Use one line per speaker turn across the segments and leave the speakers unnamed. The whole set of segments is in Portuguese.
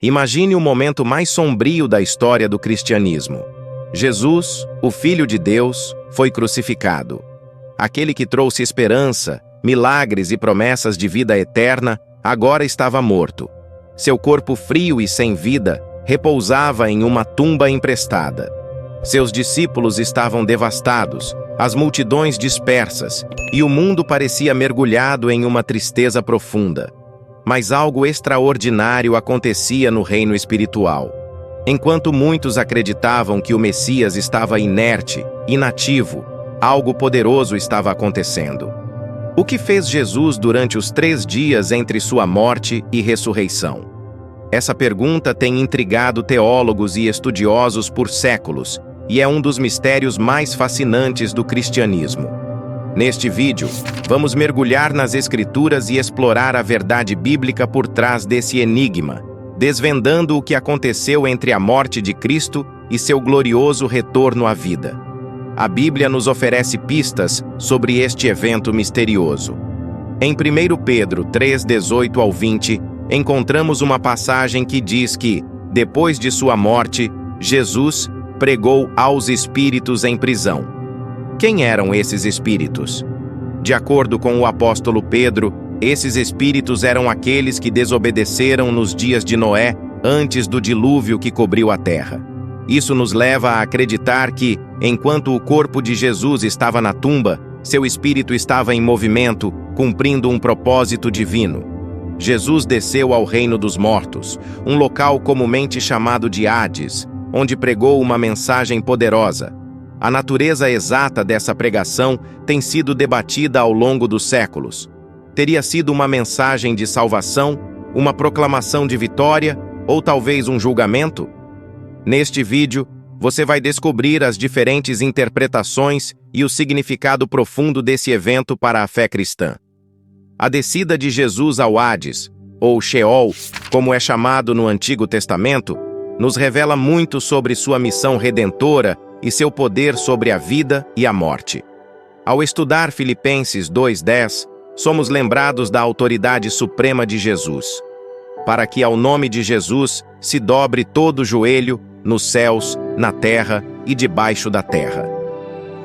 Imagine o momento mais sombrio da história do cristianismo. Jesus, o Filho de Deus, foi crucificado. Aquele que trouxe esperança, milagres e promessas de vida eterna, agora estava morto. Seu corpo frio e sem vida repousava em uma tumba emprestada. Seus discípulos estavam devastados, as multidões dispersas, e o mundo parecia mergulhado em uma tristeza profunda. Mas algo extraordinário acontecia no reino espiritual. Enquanto muitos acreditavam que o Messias estava inerte, inativo, algo poderoso estava acontecendo. O que fez Jesus durante os 3 dias entre sua morte e ressurreição? Essa pergunta tem intrigado teólogos e estudiosos por séculos, e é um dos mistérios mais fascinantes do cristianismo. Neste vídeo, vamos mergulhar nas Escrituras e explorar a verdade bíblica por trás desse enigma, desvendando o que aconteceu entre a morte de Cristo e seu glorioso retorno à vida. A Bíblia nos oferece pistas sobre este evento misterioso. Em 1 Pedro 3:18 ao 20, encontramos uma passagem que diz que, depois de sua morte, Jesus pregou aos espíritos em prisão. Quem eram esses espíritos? De acordo com o apóstolo Pedro, esses espíritos eram aqueles que desobedeceram nos dias de Noé, antes do dilúvio que cobriu a terra. Isso nos leva a acreditar que, enquanto o corpo de Jesus estava na tumba, seu espírito estava em movimento, cumprindo um propósito divino. Jesus desceu ao reino dos mortos, um local comumente chamado de Hades, onde pregou uma mensagem poderosa. A natureza exata dessa pregação tem sido debatida ao longo dos séculos. Teria sido uma mensagem de salvação, uma proclamação de vitória ou talvez um julgamento? Neste vídeo, você vai descobrir as diferentes interpretações e o significado profundo desse evento para a fé cristã. A descida de Jesus ao Hades, ou Sheol, como é chamado no Antigo Testamento, nos revela muito sobre sua missão redentora e seu poder sobre a vida e a morte. Ao estudar Filipenses 2:10, somos lembrados da autoridade suprema de Jesus, para que ao nome de Jesus se dobre todo o joelho, nos céus, na terra e debaixo da terra.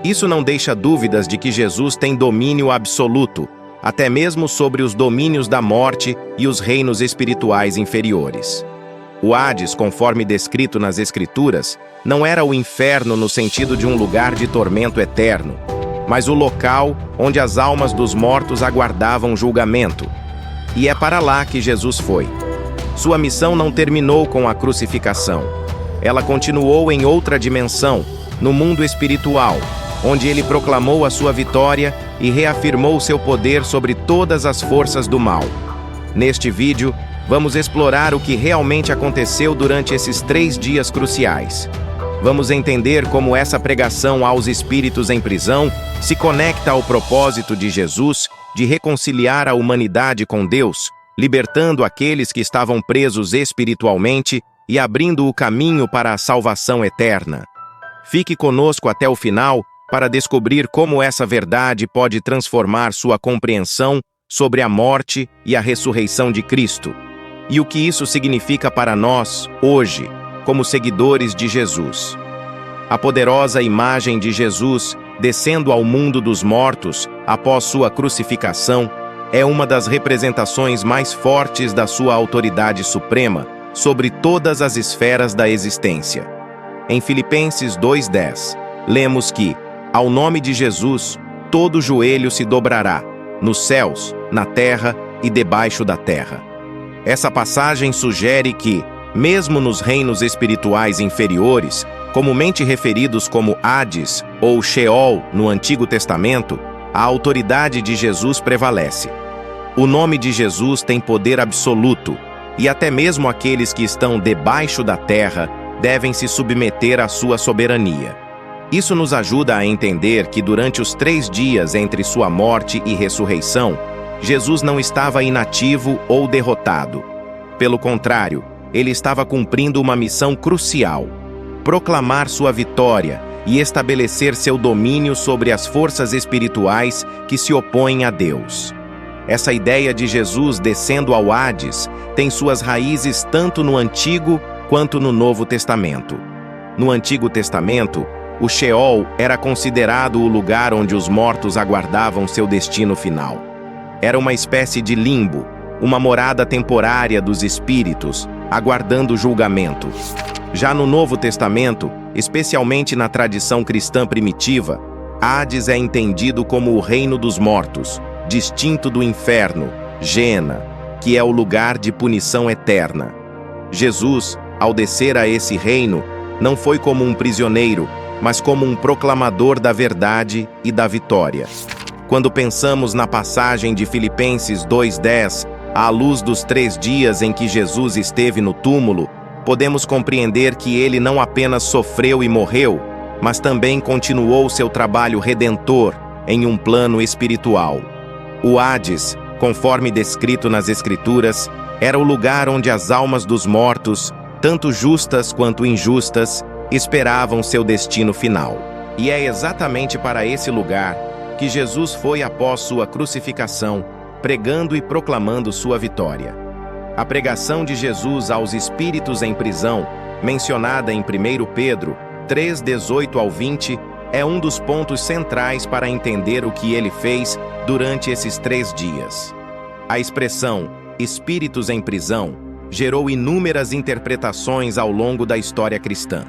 Isso não deixa dúvidas de que Jesus tem domínio absoluto, até mesmo sobre os domínios da morte e os reinos espirituais inferiores. O Hades, conforme descrito nas Escrituras, não era o inferno no sentido de um lugar de tormento eterno, mas o local onde as almas dos mortos aguardavam julgamento. E é para lá que Jesus foi. Sua missão não terminou com a crucificação. Ela continuou em outra dimensão, no mundo espiritual, onde ele proclamou a sua vitória e reafirmou seu poder sobre todas as forças do mal. Neste vídeo, vamos explorar o que realmente aconteceu durante esses 3 dias cruciais. Vamos entender como essa pregação aos espíritos em prisão se conecta ao propósito de Jesus de reconciliar a humanidade com Deus, libertando aqueles que estavam presos espiritualmente e abrindo o caminho para a salvação eterna. Fique conosco até o final para descobrir como essa verdade pode transformar sua compreensão sobre a morte e a ressurreição de Cristo, e o que isso significa para nós, hoje, como seguidores de Jesus. A poderosa imagem de Jesus descendo ao mundo dos mortos após sua crucificação é uma das representações mais fortes da sua autoridade suprema sobre todas as esferas da existência. Em Filipenses 2:10, lemos que, ao nome de Jesus, todo joelho se dobrará, nos céus, na terra e debaixo da terra. Essa passagem sugere que, mesmo nos reinos espirituais inferiores, comumente referidos como Hades ou Sheol no Antigo Testamento, a autoridade de Jesus prevalece. O nome de Jesus tem poder absoluto, e até mesmo aqueles que estão debaixo da terra devem se submeter à sua soberania. Isso nos ajuda a entender que durante os 3 dias entre sua morte e ressurreição, Jesus não estava inativo ou derrotado. Pelo contrário, ele estava cumprindo uma missão crucial: proclamar sua vitória e estabelecer seu domínio sobre as forças espirituais que se opõem a Deus. Essa ideia de Jesus descendo ao Hades tem suas raízes tanto no Antigo quanto no Novo Testamento. No Antigo Testamento, o Sheol era considerado o lugar onde os mortos aguardavam seu destino final. Era uma espécie de limbo, uma morada temporária dos espíritos, aguardando o julgamento. Já no Novo Testamento, especialmente na tradição cristã primitiva, Hades é entendido como o reino dos mortos, distinto do inferno, Gêena, que é o lugar de punição eterna. Jesus, ao descer a esse reino, não foi como um prisioneiro, mas como um proclamador da verdade e da vitória. Quando pensamos na passagem de Filipenses 2:10, à luz dos 3 dias em que Jesus esteve no túmulo, podemos compreender que ele não apenas sofreu e morreu, mas também continuou seu trabalho redentor em um plano espiritual. O Hades, conforme descrito nas Escrituras, era o lugar onde as almas dos mortos, tanto justas quanto injustas, esperavam seu destino final. E é exatamente para esse lugar que Jesus foi após sua crucificação, pregando e proclamando sua vitória. A pregação de Jesus aos espíritos em prisão, mencionada em 1 Pedro 3:18 ao 20, é um dos pontos centrais para entender o que ele fez durante esses 3 dias. A expressão espíritos em prisão gerou inúmeras interpretações ao longo da história cristã.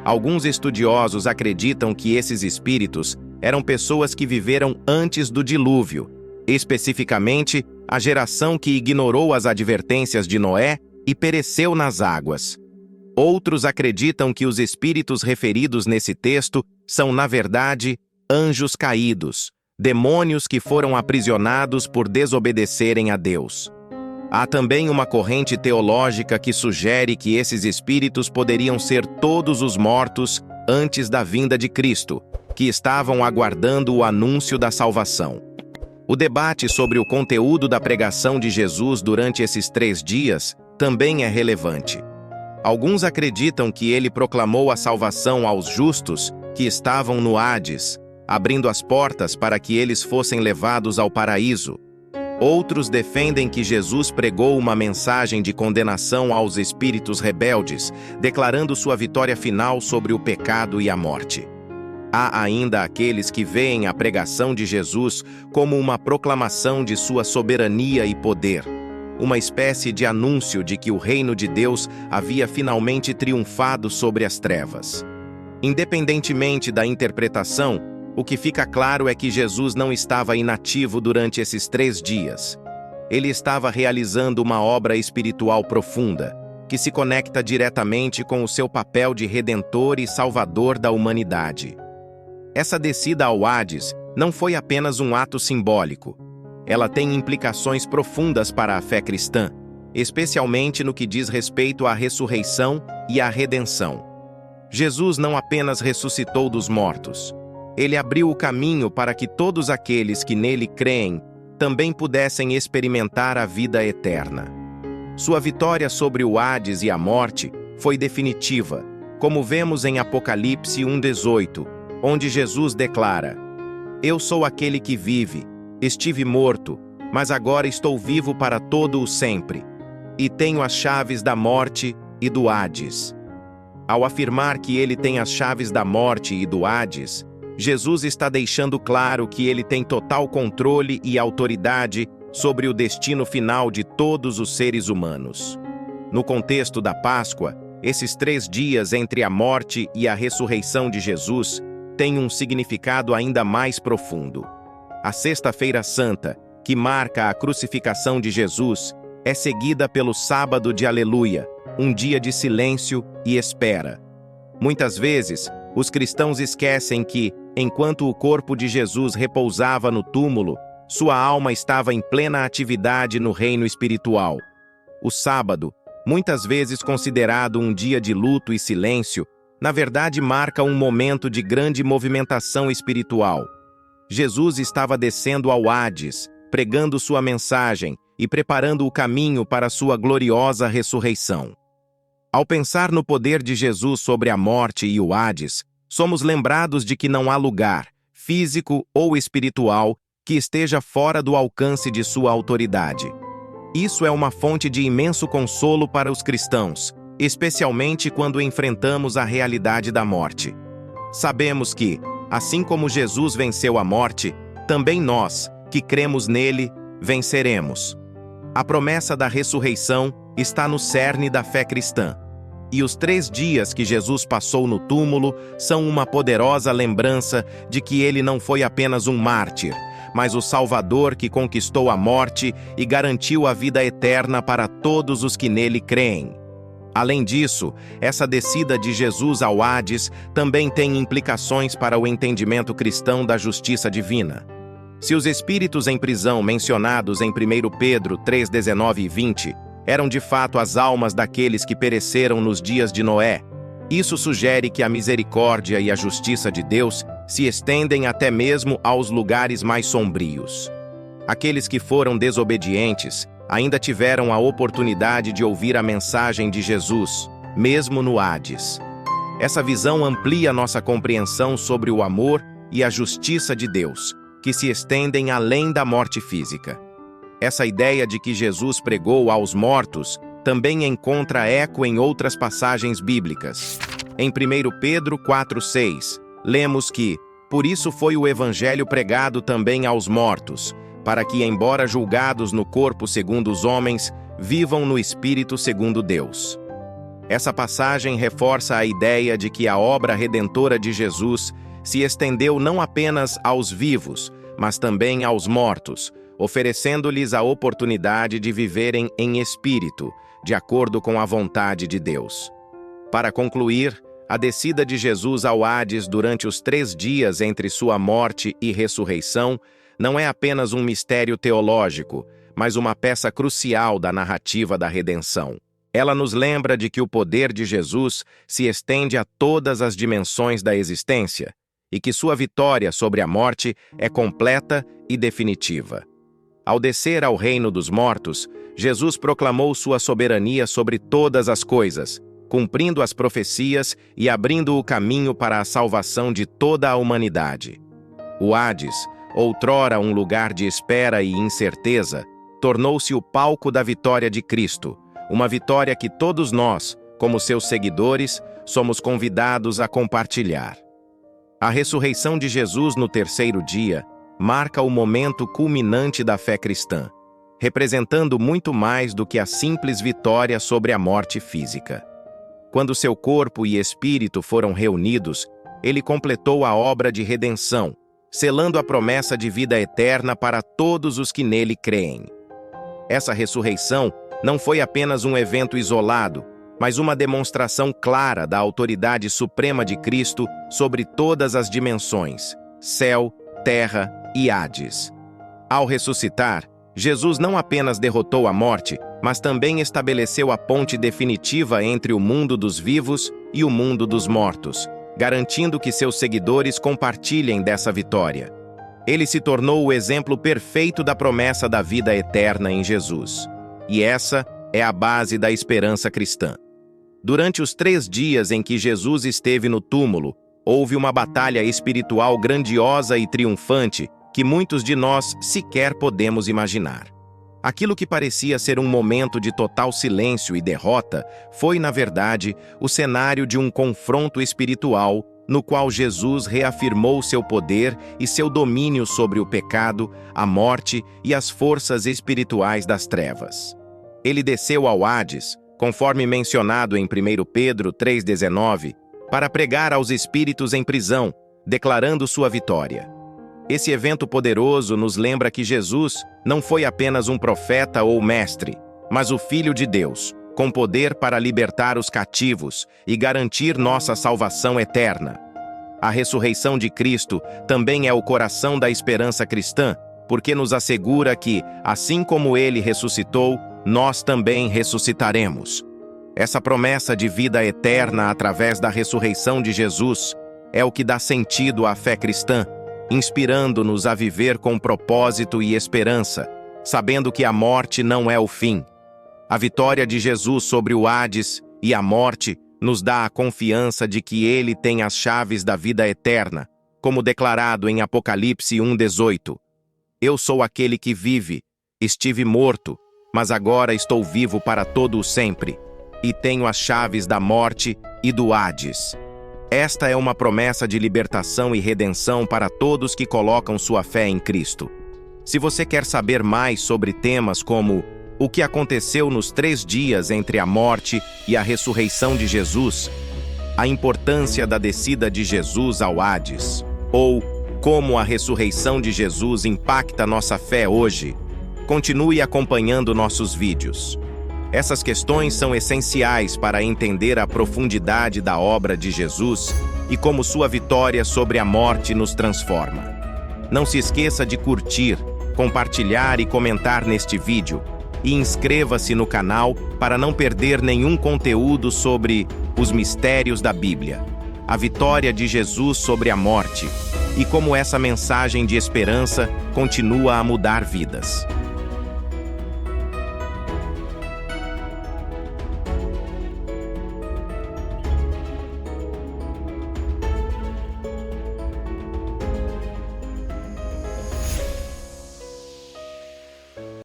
Alguns estudiosos acreditam que esses espíritos eram pessoas que viveram antes do dilúvio, especificamente a geração que ignorou as advertências de Noé e pereceu nas águas. Outros acreditam que os espíritos referidos nesse texto são, na verdade, anjos caídos, demônios que foram aprisionados por desobedecerem a Deus. Há também uma corrente teológica que sugere que esses espíritos poderiam ser todos os mortos antes da vinda de Cristo, que estavam aguardando o anúncio da salvação. O debate sobre o conteúdo da pregação de Jesus durante esses 3 dias também é relevante. Alguns acreditam que ele proclamou a salvação aos justos que estavam no Hades, abrindo as portas para que eles fossem levados ao paraíso. Outros defendem que Jesus pregou uma mensagem de condenação aos espíritos rebeldes, declarando sua vitória final sobre o pecado e a morte. Há ainda aqueles que veem a pregação de Jesus como uma proclamação de sua soberania e poder, uma espécie de anúncio de que o reino de Deus havia finalmente triunfado sobre as trevas. Independentemente da interpretação, o que fica claro é que Jesus não estava inativo durante esses 3 dias. Ele estava realizando uma obra espiritual profunda, que se conecta diretamente com o seu papel de redentor e salvador da humanidade. Essa descida ao Hades não foi apenas um ato simbólico. Ela tem implicações profundas para a fé cristã, especialmente no que diz respeito à ressurreição e à redenção. Jesus não apenas ressuscitou dos mortos. Ele abriu o caminho para que todos aqueles que nele creem também pudessem experimentar a vida eterna. Sua vitória sobre o Hades e a morte foi definitiva, como vemos em Apocalipse 1:18, onde Jesus declara: "Eu sou aquele que vive. Estive morto, mas agora estou vivo para todo o sempre, e tenho as chaves da morte e do Hades." Ao afirmar que ele tem as chaves da morte e do Hades, Jesus está deixando claro que ele tem total controle e autoridade sobre o destino final de todos os seres humanos. No contexto da Páscoa, esses 3 dias entre a morte e a ressurreição de Jesus têm um significado ainda mais profundo. A Sexta-feira Santa, que marca a crucificação de Jesus, é seguida pelo Sábado de Aleluia, um dia de silêncio e espera. Muitas vezes, os cristãos esquecem que, enquanto o corpo de Jesus repousava no túmulo, sua alma estava em plena atividade no reino espiritual. O sábado, muitas vezes considerado um dia de luto e silêncio, na verdade marca um momento de grande movimentação espiritual. Jesus estava descendo ao Hades, pregando sua mensagem e preparando o caminho para sua gloriosa ressurreição. Ao pensar no poder de Jesus sobre a morte e o Hades, somos lembrados de que não há lugar, físico ou espiritual, que esteja fora do alcance de sua autoridade. Isso é uma fonte de imenso consolo para os cristãos, especialmente quando enfrentamos a realidade da morte. Sabemos que, assim como Jesus venceu a morte, também nós, que cremos nele, venceremos. A promessa da ressurreição está no cerne da fé cristã. E os 3 dias que Jesus passou no túmulo são uma poderosa lembrança de que ele não foi apenas um mártir, mas o Salvador que conquistou a morte e garantiu a vida eterna para todos os que nele creem. Além disso, essa descida de Jesus ao Hades também tem implicações para o entendimento cristão da justiça divina. Se os espíritos em prisão mencionados em 1 Pedro 3:19 e 20 eram de fato as almas daqueles que pereceram nos dias de Noé, isso sugere que a misericórdia e a justiça de Deus se estendem até mesmo aos lugares mais sombrios. Aqueles que foram desobedientes ainda tiveram a oportunidade de ouvir a mensagem de Jesus, mesmo no Hades. Essa visão amplia nossa compreensão sobre o amor e a justiça de Deus, que se estendem além da morte física. Essa ideia de que Jesus pregou aos mortos também encontra eco em outras passagens bíblicas. Em 1 Pedro 4:6, lemos que, por isso foi o evangelho pregado também aos mortos, para que, embora julgados no corpo segundo os homens, vivam no espírito segundo Deus. Essa passagem reforça a ideia de que a obra redentora de Jesus se estendeu não apenas aos vivos, mas também aos mortos, oferecendo-lhes a oportunidade de viverem em espírito, de acordo com a vontade de Deus. Para concluir, a descida de Jesus ao Hades durante os 3 dias entre sua morte e ressurreição não é apenas um mistério teológico, mas uma peça crucial da narrativa da redenção. Ela nos lembra de que o poder de Jesus se estende a todas as dimensões da existência e que sua vitória sobre a morte é completa e definitiva. Ao descer ao reino dos mortos, Jesus proclamou sua soberania sobre todas as coisas, cumprindo as profecias e abrindo o caminho para a salvação de toda a humanidade. O Hades, outrora um lugar de espera e incerteza, tornou-se o palco da vitória de Cristo, uma vitória que todos nós, como seus seguidores, somos convidados a compartilhar. A ressurreição de Jesus no 3º dia marca o momento culminante da fé cristã, representando muito mais do que a simples vitória sobre a morte física. Quando seu corpo e espírito foram reunidos, ele completou a obra de redenção, selando a promessa de vida eterna para todos os que nele creem. Essa ressurreição não foi apenas um evento isolado, mas uma demonstração clara da autoridade suprema de Cristo sobre todas as dimensões, céu, terra e Hades. Ao ressuscitar, Jesus não apenas derrotou a morte, mas também estabeleceu a ponte definitiva entre o mundo dos vivos e o mundo dos mortos, garantindo que seus seguidores compartilhem dessa vitória. Ele se tornou o exemplo perfeito da promessa da vida eterna em Jesus. E essa é a base da esperança cristã. Durante os 3 dias em que Jesus esteve no túmulo, houve uma batalha espiritual grandiosa e triunfante que muitos de nós sequer podemos imaginar. Aquilo que parecia ser um momento de total silêncio e derrota foi, na verdade, o cenário de um confronto espiritual no qual Jesus reafirmou seu poder e seu domínio sobre o pecado, a morte e as forças espirituais das trevas. Ele desceu ao Hades, conforme mencionado em 1 Pedro 3,19, para pregar aos espíritos em prisão, declarando sua vitória. Esse evento poderoso nos lembra que Jesus não foi apenas um profeta ou mestre, mas o Filho de Deus, com poder para libertar os cativos e garantir nossa salvação eterna. A ressurreição de Cristo também é o coração da esperança cristã, porque nos assegura que, assim como ele ressuscitou, nós também ressuscitaremos. Essa promessa de vida eterna através da ressurreição de Jesus é o que dá sentido à fé cristã, inspirando-nos a viver com propósito e esperança, sabendo que a morte não é o fim. A vitória de Jesus sobre o Hades e a morte nos dá a confiança de que ele tem as chaves da vida eterna, como declarado em Apocalipse 1,18. Eu sou aquele que vive. Estive morto, mas agora estou vivo para todo o sempre, e tenho as chaves da morte e do Hades. Esta é uma promessa de libertação e redenção para todos que colocam sua fé em Cristo. Se você quer saber mais sobre temas como o que aconteceu nos 3 dias entre a morte e a ressurreição de Jesus, a importância da descida de Jesus ao Hades, ou como a ressurreição de Jesus impacta nossa fé hoje, continue acompanhando nossos vídeos. Essas questões são essenciais para entender a profundidade da obra de Jesus e como sua vitória sobre a morte nos transforma. Não se esqueça de curtir, compartilhar e comentar neste vídeo, e inscreva-se no canal para não perder nenhum conteúdo sobre os mistérios da Bíblia, a vitória de Jesus sobre a morte e como essa mensagem de esperança continua a mudar vidas.